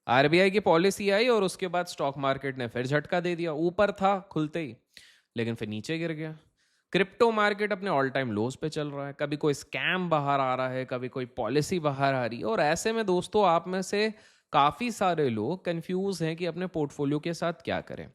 RBI की policy आई और उसके बाद स्टॉक मार्केट ने फिर झटका दे दिया, ऊपर था खुलते ही लेकिन फिर नीचे गिर गया। क्रिप्टो मार्केट अपने ऑल टाइम लोज पे चल रहा है, कभी कोई स्कैम बाहर आ रहा है, कभी कोई पॉलिसी बाहर आ रही है, और ऐसे में दोस्तों आप में से काफ़ी सारे लोग कंफ्यूज हैं कि अपने पोर्टफोलियो के साथ क्या करें।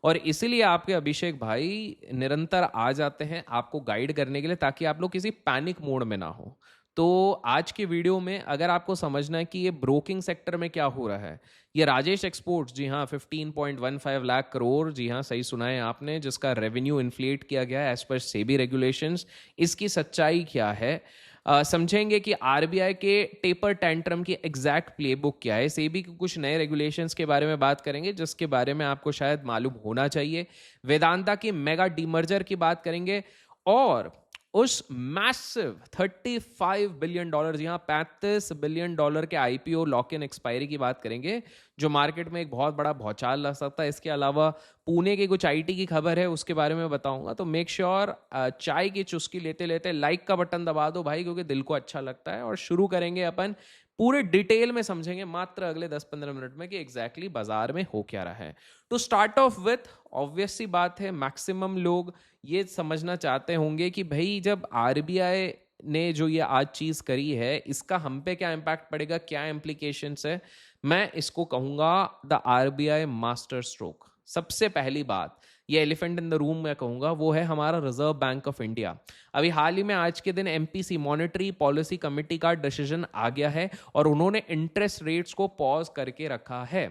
और इसीलिए आपके अभिषेक भाई निरंतर आ जाते हैं आपको गाइड करने के लिए, ताकि आप लोग किसी पैनिक मोड में ना हो। तो आज की वीडियो में अगर आपको समझना है कि ये ब्रोकिंग सेक्टर में क्या हो रहा है, ये राजेश एक्सपोर्ट्स, जी हाँ 15.15 लाख करोड़, जी हाँ सही सुना है आपने, जिसका रेवेन्यू इन्फ्लेट किया गया है एज पर सेबी रेगुलेशंस, इसकी सच्चाई क्या है, समझेंगे कि आरबीआई के टेपर टेंट्रम की एग्जैक्ट प्लेबुक क्या है, सेबी के कुछ नए रेगुलेशंस के बारे में बात करेंगे जिसके बारे में आपको शायद मालूम होना चाहिए, वेदांता की मेगा डीमर्जर की बात करेंगे, और उस मैसिव $35 बिलियन, जी हाँ $35 बिलियन के आईपीओ लॉक इन एक्सपायरी की बात करेंगे, जो मार्केट में एक बहुत बड़ा भौचाल ला सकता है। इसके अलावा पुणे की कुछ आईटी की खबर है, उसके बारे में बताऊंगा। तो मेक श्योर चाय की चुस्की लेते लेते लाइक का बटन दबा दो भाई, क्योंकि दिल को अच्छा लगता है। और शुरू करेंगे अपन पूरे डिटेल में समझेंगे मात्र अगले 10-15 मिनट में कि एग्जैक्टली बाजार में हो क्या रहा है। To start off with, obvious सी बात है, मैक्सिमम लोग ये समझना चाहते होंगे कि भाई जब आरबीआई ने जो ये आज चीज करी है इसका हम पे क्या इम्पैक्ट पड़ेगा, क्या इम्प्लीकेशंस है। मैं इसको कहूंगा द आरबीआई मास्टर स्ट्रोक। सबसे पहली बात, ये एलिफेंट इन द रूम मैं कहूंगा, वो है हमारा रिजर्व बैंक ऑफ इंडिया। अभी हाल ही में आज के दिन एमपीसी मॉनेटरी पॉलिसी कमेटी का डिसीजन आ गया है और उन्होंने इंटरेस्ट रेट्स को पॉज करके रखा है।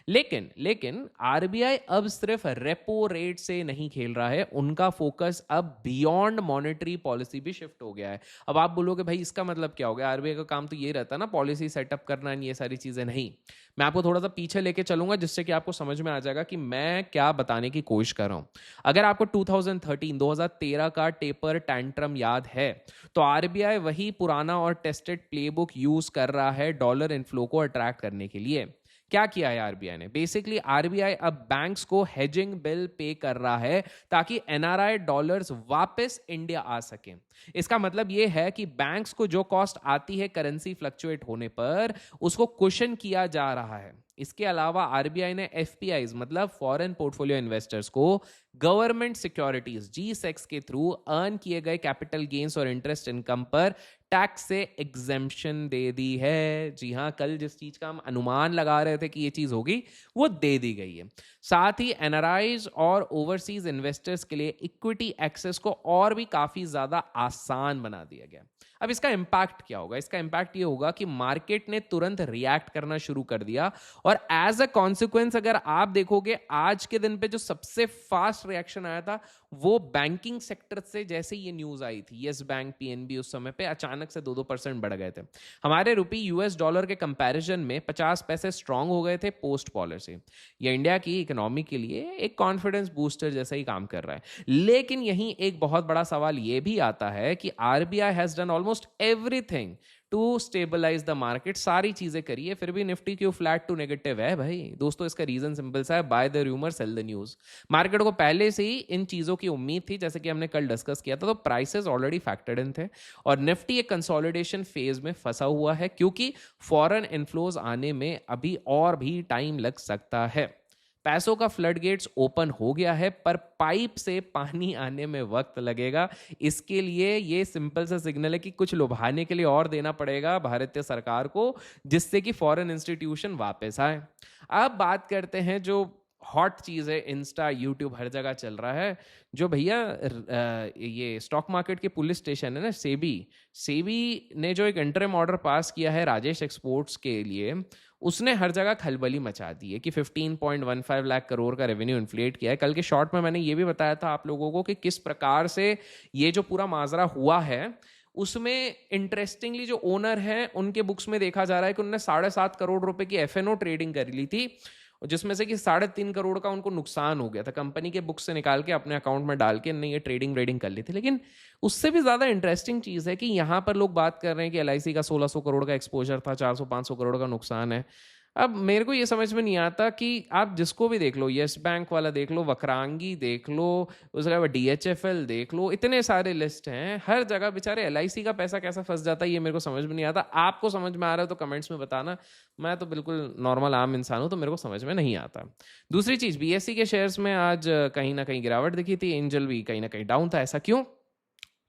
लेकिन लेकिन आरबीआई अब सिर्फ रेपो रेट से नहीं खेल रहा है, उनका फोकस अब बियॉन्ड मॉनेटरी पॉलिसी भी शिफ्ट हो गया है। अब आप बोलोगे भाई इसका मतलब क्या हो गया, आरबीआई का काम तो ये रहता है ना पॉलिसी सेटअप करना, ये सारी चीजें नहीं। मैं आपको थोड़ा सा पीछे लेके चलूंगा जिससे कि आपको समझ में आ जाएगा कि मैं क्या बताने की कोशिश कर रहा हूं। अगर आपको 2013 का टेपर टैंट्रम याद है, तो आरबीआई वही पुराना और टेस्टेड प्लेबुक यूज कर रहा है डॉलर इनफ्लो को अट्रैक्ट करने के लिए। क्या किया है आरबीआई ने, बेसिकली आरबीआई अब बैंक्स को हेजिंग बिल पे कर रहा है ताकि एनआरआई डॉलर्स वापस इंडिया आ सके। इसका मतलब यह है कि बैंक्स को जो कॉस्ट आती है करेंसी फ्लक्चुएट होने पर, उसको कुशन किया जा रहा है। इसके अलावा आरबीआई ने एफपीआईज मतलब फॉरेन पोर्टफोलियो इन्वेस्टर्स को गवर्नमेंट सिक्योरिटीज जी सेक्स के थ्रू अर्न किए गए कैपिटल गेन्स और इंटरेस्ट इनकम पर टैक्स से एग्जेम्पशन दे दी है। जी हाँ, कल जिस चीज का हम अनुमान लगा रहे थे कि ये चीज होगी, वो दे दी गई है। साथ ही एनआरआईज और ओवरसीज इन्वेस्टर्स के लिए इक्विटी एक्सेस को और भी काफी ज्यादा आसान बना दिया गया। अब इसका इंपैक्ट क्या होगा, इसका इंपैक्ट ये होगा कि मार्केट ने तुरंत रिएक्ट करना शुरू कर दिया, और एज अ कॉन्सिक्वेंस अगर आप देखोगे आज के दिन पे जो सबसे फास्ट रिएक्शन आया था वो बैंकिंग सेक्टर से। जैसे ये न्यूज आई थी, यस बैंक पीएनबी उस समय पे अचानक से 2-2% बढ़ गए थे। हमारे रुपये यूएस डॉलर के कंपैरिजन में 50 पैसे स्ट्रांग हो गए थे पोस्ट पॉलिसी। ये इंडिया की इकोनॉमी के लिए एक कॉन्फिडेंस बूस्टर जैसा ही काम कर रहा है। लेकिन यहीं एक बहुत बड़ा सवाल ये भी आता है कि RBI has done almost everything to stabilise the market, सारी चीजें करिए, फिर भी निफ्टी क्यों फ्लैट टू नेगेटिव है भाई। दोस्तों इसका रीजन सिंपल सा है, by the rumour cell the news. Market को पहले से ही इन चीजों की उम्मीद थी, जैसे कि हमने कल डिस्कस किया था, तो प्राइसेस ऑलरेडी फैक्टर्ड इन थे, और निफ्टी एक कंसोलिडेशन फेज में फंसा हुआ है क्योंकि फॉरेन इनफ्लोज आने में अभी और भी टाइम लग सकता है। पैसों का फ्लड गेट्स ओपन हो गया है, पर पाइप से पानी आने में वक्त लगेगा। इसके लिए ये सिंपल सा सिग्नल है कि कुछ लुभाने के लिए और देना पड़ेगा भारतीय सरकार को, जिससे कि फॉरेन इंस्टीट्यूशन वापस आए। अब बात करते हैं जो हॉट चीज़ है, इंस्टा यूट्यूब हर जगह चल रहा है, जो भैया ये स्टॉक मार्केट के पुलिस स्टेशन है ना, सेबी, सेबी ने जो एक इंटरिम ऑर्डर पास किया है राजेश एक्सपोर्ट्स के लिए, उसने हर जगह खलबली मचा दी है कि 15.15 लाख करोड़ का रेवेन्यू इन्फ्लेट किया है। कल के शॉर्ट में मैंने ये भी बताया था आप लोगों को कि किस प्रकार से ये जो पूरा माजरा हुआ है, उसमें इंटरेस्टिंगली जो ओनर है उनके बुक्स में देखा जा रहा है कि उन्होंने 7.5 करोड़ रुपए की एफएनओ ट्रेडिंग कर ली थी, जिसमें से कि 3.5 करोड़ का उनको नुकसान हो गया था। कंपनी के बुक से निकाल के अपने अकाउंट में डाल के नहीं ये ट्रेडिंग वेडिंग कर ली थी। लेकिन उससे भी ज़्यादा इंटरेस्टिंग चीज़ है कि यहाँ पर लोग बात कर रहे हैं कि एलआईसी का 1600 करोड़ का एक्सपोजर था, 400-500 करोड़ का नुकसान है। अब मेरे को ये समझ में नहीं आता कि आप जिसको भी देख लो, यस बैंक वाला देख लो, वक्रांगी देख लो, उसके बाद DHFL देख लो, इतने सारे लिस्ट हैं, हर जगह बेचारे LIC का पैसा कैसा फंस जाता है ये मेरे को समझ में नहीं आता। आपको समझ में आ रहा है तो कमेंट्स में बताना। मैं तो बिल्कुल नॉर्मल आम इंसान हूं, तो मेरे को समझ में नहीं आता। दूसरी चीज, BSE के शेयर्स में आज कहीं ना कहीं गिरावट दिखी थी, एंजल भी कहीं ना कहीं डाउन था। ऐसा क्यों?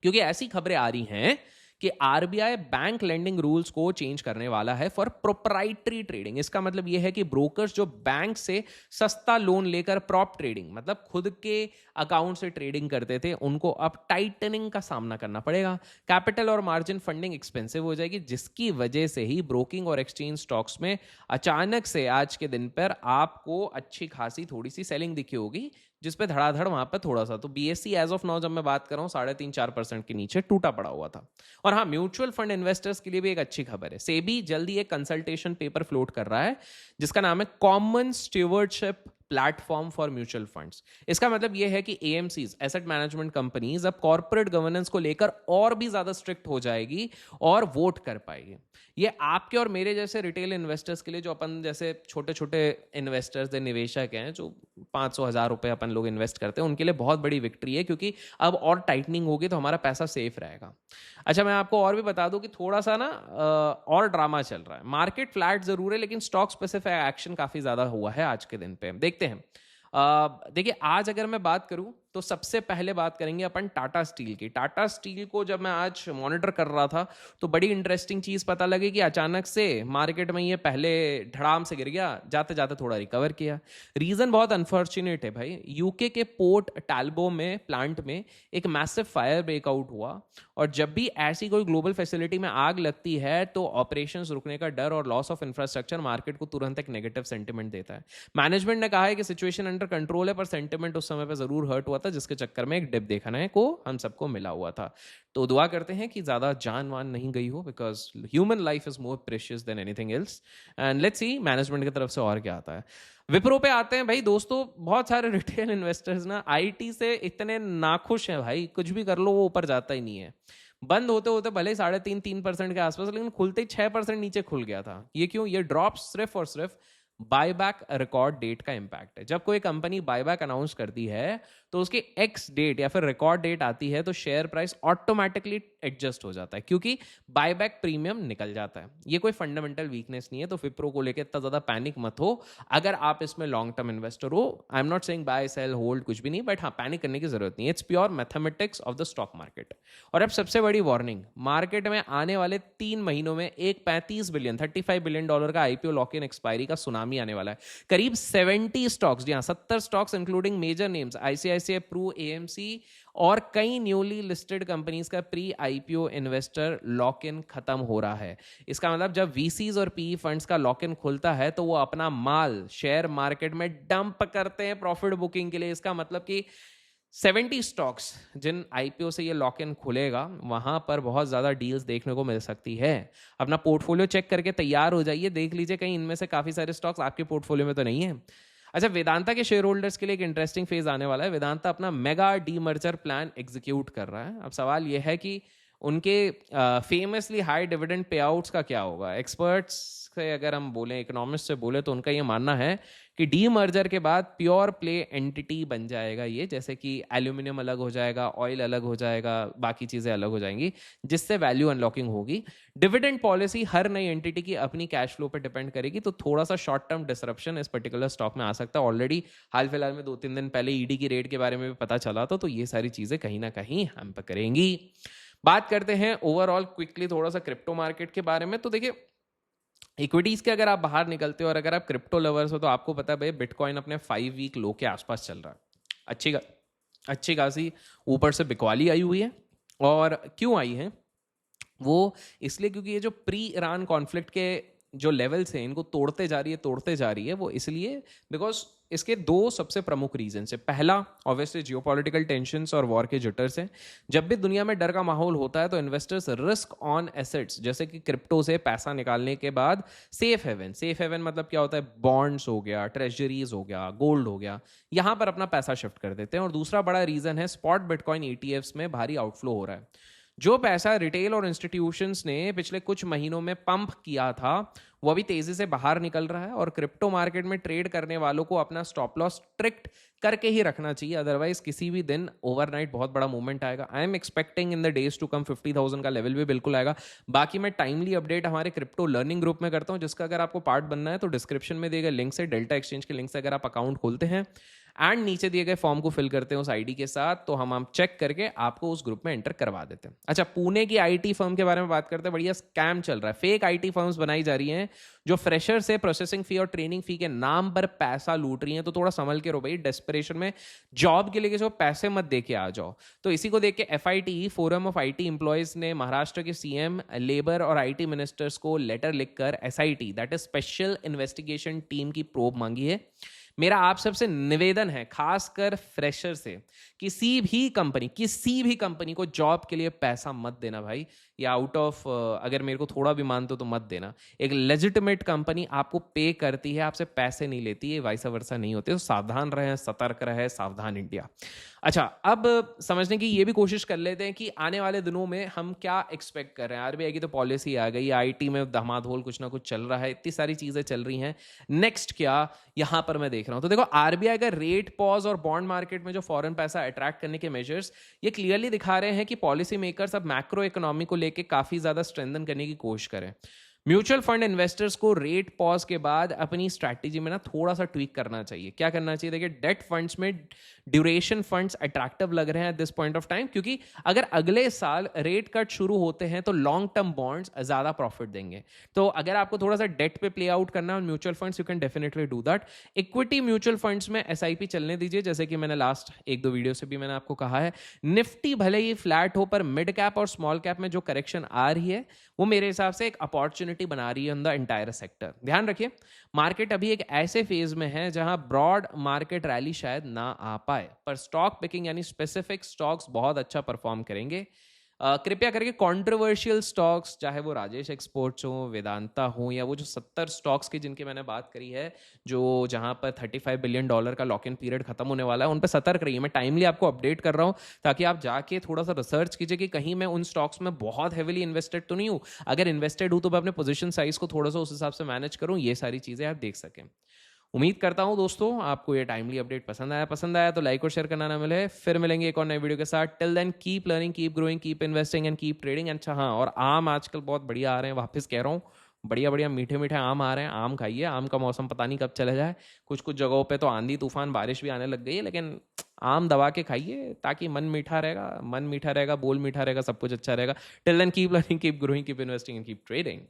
क्योंकि ऐसी खबरें आ रही हैं कि RBI बैंक लेंडिंग रूल्स को चेंज करने वाला है फॉर प्रोप्राइटरी ट्रेडिंग। इसका मतलब यह है कि ब्रोकर्स जो बैंक से सस्ता लोन लेकर प्रॉप ट्रेडिंग मतलब खुद के अकाउंट से ट्रेडिंग करते थे, उनको अब टाइटनिंग का सामना करना पड़ेगा। कैपिटल और मार्जिन फंडिंग एक्सपेंसिव हो जाएगी, जिसकी वजह से ही ब्रोकिंग और एक्सचेंज स्टॉक्स में अचानक से आज के दिन पर आपको अच्छी खासी थोड़ी सी सेलिंग दिखी होगी, जिसपे धड़ाधड़ वहां पर थोड़ा सा। तो BSE एज ऑफ नाउ जब मैं बात कर रहा हूँ 3.5-4% के नीचे टूटा पड़ा हुआ था। और हाँ, म्यूचुअल फंड इन्वेस्टर्स के लिए भी एक अच्छी खबर है। सेबी जल्दी एक कंसल्टेशन पेपर फ्लोट कर रहा है जिसका नाम है common stewardship platform for mutual funds. इसका मतलब यह है कि AMCs, एसेट मैनेजमेंट कंपनीज, अब कॉर्पोरेट गवर्नेंस को लेकर और भी ज्यादा स्ट्रिक्ट हो जाएगी और वोट कर पाएगी। ये आपके और मेरे जैसे रिटेल इन्वेस्टर्स के लिए, जो अपन जैसे छोटे छोटे इन्वेस्टर्स निवेशक हैं, जो 500,000 रुपए अपन लोग इन्वेस्ट करते हैं, उनके लिए बहुत बड़ी विक्ट्री है, क्योंकि अब और टाइटनिंग होगी तो हमारा पैसा सेफ रहेगा। अच्छा, मैं आपको और भी बता दूं कि थोड़ा सा ना और ड्रामा चल रहा है। मार्केट फ्लैट जरूर है, लेकिन स्टॉक स्पेसिफिक एक्शन काफी ज्यादा हुआ है आज के दिन पे। देखते हैं। देखिए, आज अगर मैं बात करूं तो सबसे पहले बात करेंगे अपन टाटा स्टील की। टाटा स्टील को जब मैं आज मॉनिटर कर रहा था तो बड़ी इंटरेस्टिंग चीज पता लगी कि अचानक से मार्केट में ये पहले धड़ाम से गिर गया, जाते जाते थोड़ा रिकवर किया। रीजन बहुत अनफॉर्चुनेट है भाई। यूके के पोर्ट टैल्बो में प्लांट में एक मैसिव फायर ब्रेकआउट हुआ, और जब भी ऐसी कोई ग्लोबल फैसिलिटी में आग लगती है तो ऑपरेशंस रुकने का डर और लॉस ऑफ इंफ्रास्ट्रक्चर मार्केट को तुरंत एक नेगेटिव सेंटिमेंट देता है। मैनेजमेंट ने कहा है कि सिचुएशन अंडर कंट्रोल है, पर सेंटिमेंट उस समय पर जरूर हर्ट हुआ था, जिसके चक्कर में एक डिप देखने को हम सबको मिला हुआ था। तो दुआ करते हैं कि ज्यादा जान वान नहीं गई हो, because human life is more precious than anything else. And let's see management की तरफ से और क्या आता है। विप्रो पे आते हैं भाई दोस्तों। बहुत सारे रिटेल इन्वेस्टर्स ना IT से इतने नाखुश हैं भाई, कुछ भी कर लो वो ऊपर जाता ही नहीं है। बंद होते होते भले 3.5% के आसपास, लेकिन खुलते ही 6% नीचे खुल गया था। ये क्यों? ये ड्रॉप सिर्फ और सिर्फ बायबैक रिकॉर्ड डेट का इंपैक्ट है। जब कोई कंपनी बायबैक अनाउंस करती है तो उसकी एक्स डेट या फिर रिकॉर्ड डेट आती है, तो शेयर प्राइस ऑटोमेटिकली एडजस्ट हो जाता है, क्योंकि बायबैक प्रीमियम निकल जाता है। ये कोई फंडामेंटल वीकनेस नहीं है, तो विप्रो को लेकर इतना ज्यादा पैनिक मत हो अगर आप इसमें लॉन्ग टर्म इन्वेस्टर हो। I am not saying buy sell hold कुछ भी नहीं, बट हाँ, पैनिक करने की जरूरत नहीं है। It's pure mathematics of the stock market. और अब सबसे बड़ी वार्निंग, मार्केट में आने वाले 3 महीनों में एक $35 बिलियन का IPO लॉक इन एक्सपायरी का सुनामी आने वाला है। करीब 70 स्टॉक्स, जी हाँ 70 stocks including major names ICICI Pru, AMC और कई न्यूली लिस्टेड कंपनीज का pre IPO investor lock in खत्म हो रहा है। इसका मतलब जब VCs और PE फंड्स का लॉक इन खुलता है तो वो अपना माल शेयर मार्केट में डंप करते हैं प्रॉफिट बुकिंग के लिए। इसका मतलब कि 70 स्टॉक्स जिन IPO से ये लॉक इन खुलेगा, वहां पर बहुत ज्यादा डील्स देखने को मिल सकती है। अपना पोर्टफोलियो चेक करके तैयार हो जाइए, देख लीजिए कहीं इनमें से काफी सारे स्टॉक्स आपके पोर्टफोलियो में तो नहीं है। अच्छा, वेदांता के शेयर होल्डर्स के लिए एक इंटरेस्टिंग फेज आने वाला है। वेदांता अपना मेगा डीमर्जर प्लान एग्जीक्यूट कर रहा है। अब सवाल यह है कि उनके famously high dividend pay outs का क्या होगा। एक्सपर्ट्स से अगर हम बोलें, इकोनॉमिस्ट से बोले, तो उनका ये मानना है कि डीमर्जर के बाद प्योर प्ले एंटिटी बन जाएगा ये, जैसे कि एल्यूमिनियम अलग हो जाएगा, ऑयल अलग हो जाएगा, बाकी चीजें अलग हो जाएंगी, जिससे वैल्यू अनलॉकिंग होगी। डिविडेंड पॉलिसी हर नई एंटिटी की अपनी कैश फ्लो पर डिपेंड करेगी, तो थोड़ा सा शॉर्ट टर्म डिसरप्शन इस पर्टिकुलर स्टॉक में आ सकता है। ऑलरेडी हाल फिलहाल में 2-3 दिन पहले ED की रेट के बारे में भी पता चला था, तो ये सारी चीजें कहीं ना कहीं हैम्पर करेंगी। बात करते हैं ओवरऑल क्विकली थोड़ा सा क्रिप्टो मार्केट के बारे में। तो देखिए, इक्विटीज के अगर आप बाहर निकलते हो और अगर आप क्रिप्टो लवर्स हो तो आपको पता है भाई बिटकॉइन अपने 5 वीक लो के आसपास चल रहा है। अच्छी खासी ऊपर से बिकवाली आई हुई है। और क्यों आई है वो? इसलिए क्योंकि ये जो प्री ईरान कॉन्फ्लिक्ट के जो लेवल्स हैं, इनको तोड़ते जा रही है वो इसलिए बिकॉज इसके 2 सबसे प्रमुख रीजन है। पहला ऑब्वियसली जियोपॉलिटिकल टेंशंस और वॉर के जिटर्स हैं। जब भी दुनिया में डर का माहौल होता है तो इन्वेस्टर्स रिस्क ऑन एसेट्स जैसे कि क्रिप्टो से पैसा निकालने के बाद सेफ हेवन मतलब क्या होता है, बॉन्ड्स हो गया, ट्रेजरीज हो गया, गोल्ड हो गया, यहां पर अपना पैसा शिफ्ट कर देते हैं। और दूसरा बड़ा रीजन है स्पॉट बिटकॉइन ETFs में भारी आउटफ्लो हो रहा है। जो पैसा रिटेल और इंस्टीट्यूशंस ने पिछले कुछ महीनों में पंप किया था, वो अभी तेजी से बाहर निकल रहा है, और क्रिप्टो मार्केट में ट्रेड करने वालों को अपना स्टॉप लॉस स्ट्रिक्ट करके ही रखना चाहिए, अदरवाइज किसी भी दिन ओवरनाइट बहुत बड़ा मूवमेंट आएगा। I am expecting in the days to come 50,000 का लेवल भी बिल्कुल आएगा। बाकी मैं टाइमली अपडेट हमारे क्रिप्टो लर्निंग ग्रुप में करता हूँ, जिसका अगर आपको पार्ट बनना है तो डिस्क्रिप्शन में दिए गए लिंक से, डेल्टा एक्सचेंज के लिंक से अगर आप अकाउंट खोलते हैं एंड नीचे दिए गए फॉर्म को फिल करते हैं उस आईडी के साथ, तो हम चेक करके आपको उस ग्रुप में एंटर करवा देते हैं। अच्छा, पुणे की आईटी फर्म के बारे में बात करते हैं। बढ़िया स्कैम चल रहा है, फेक आईटी फर्म्स बनाई जा रही हैं जो फ्रेशर से प्रोसेसिंग फी और ट्रेनिंग फी के नाम पर पैसा लूट रही हैं। तो थोड़ा संभल के रहो भाई, डेस्परेशन में जॉब के लिए जो पैसे मत दे के आ जाओ। तो इसी को देख के FITE, forum of IT employees ने महाराष्ट्र के CM, लेबर और आईटी मिनिस्टर्स को लेटर लिखकर SIT that is special investigation team की प्रोब मांगी है। मेरा आप सबसे निवेदन है, खासकर फ्रेशर से, किसी भी कंपनी को जॉब के लिए पैसा मत देना भाई, या आउट ऑफ अगर मेरे को थोड़ा भी मानते हो तो मत देना। एक लेजिटिमेट कंपनी आपको पे करती है, आपसे पैसे नहीं लेती है, वाइस वर्सा नहीं होते। तो सावधान रहें, सतर्क रहे, सावधान इंडिया। अच्छा, अब समझने की ये भी कोशिश कर लेते हैं कि आने वाले दिनों में हम क्या एक्सपेक्ट कर रहे हैं। RBI की तो पॉलिसी आ गई, IT में धमाधोल कुछ ना कुछ चल रहा है, इतनी सारी चीजें चल रही हैं। नेक्स्ट क्या यहां पर मैं देख रहा हूं, तो देखो RBI का रेट पॉज और बॉन्ड मार्केट में जो फॉरेन पैसा अट्रैक्ट करने के मेजर्स, ये क्लियरली दिखा रहे हैं कि पॉलिसी मेकर्स अब मैक्रो इकोनॉमी को लेके काफी ज्यादा स्ट्रेंथन करने की कोशिश करें। म्यूचुअल फंड इन्वेस्टर्स को रेट पॉज के बाद अपनी स्ट्रैटेजी में ना थोड़ा सा ट्वीक करना चाहिए। क्या करना चाहिए, देखिए डेट फंड्स में ड्यूरेशन फंड्स अट्रैक्टिव लग रहे हैं at this point of time, क्योंकि अगर अगले साल रेट कट शुरू होते हैं तो लॉन्ग टर्म बॉन्ड्स ज्यादा प्रॉफिट देंगे। तो अगर आपको थोड़ा सा डेट पे प्ले आउट करना है mutual funds, you can definitely do that. Equity mutual funds में SIP चलने दीजिए, जैसे कि मैंने लास्ट 1-2 वीडियो से भी मैंने आपको कहा है। निफ्टी भले ही फ्लैट हो, पर मिड कैप और स्मॉल कैप में जो करेक्शन आ रही है वो मेरे हिसाब से एक अपॉर्चुनिटी बना रही है इन द एंटायर सेक्टर। ध्यान रखिए, मार्केट अभी एक ऐसे फेज में है जहां ब्रॉड मार्केट रैली शायद ना आ पाए, पर स्टॉक पिकिंग यानी स्पेसिफिक स्टॉक्स बहुत अच्छा परफॉर्म करेंगे। कृपया करके कंट्रोवर्शियल स्टॉक्स, चाहे वो राजेश एक्सपोर्ट्स हो, वेदांता हो, या वो जो 70 स्टॉक्स की जिनकी मैंने बात करी है, जो जहां पर $35 बिलियन का लॉक इन पीरियड खत्म होने वाला है, उन पर सतर्क रहिए। मैं टाइमली आपको अपडेट कर रहा हूं ताकि आप जाके थोड़ा सा रिसर्च कीजिए कि कहीं मैं उन स्टॉक्स में बहुत हेविली इन्वेस्टेड तो नहीं हूं। अगर इन्वेस्टेड हूं तो मैं अपने पोजिशन साइज को थोड़ा सा उस हिसाब से मैनेज करूं। ये सारी चीजें आप देख सकें। उम्मीद करता हूं दोस्तों आपको ये टाइमली अपडेट पसंद आया तो लाइक और शेयर करना ना मिले। फिर मिलेंगे एक और नए वीडियो के साथ। Till then keep learning, keep growing, keep investing and keep trading. अच्छा हाँ, और आम आजकल बहुत बढ़िया आ रहे हैं, वापस कह रहा हूँ, बढ़िया बढ़िया मीठे मीठे आम आ रहे हैं। आम खाइए, आम का मौसम पता नहीं कब चले जाए। कुछ कुछ जगहों पे तो आंधी तूफान बारिश भी आने लग गई है, लेकिन आम दबा के खाइए ताकि मन मीठा रहेगा, बोल मीठा रहेगा, सब कुछ अच्छा रहेगा। Till then keep learning, keep growing, keep investing and keep trading.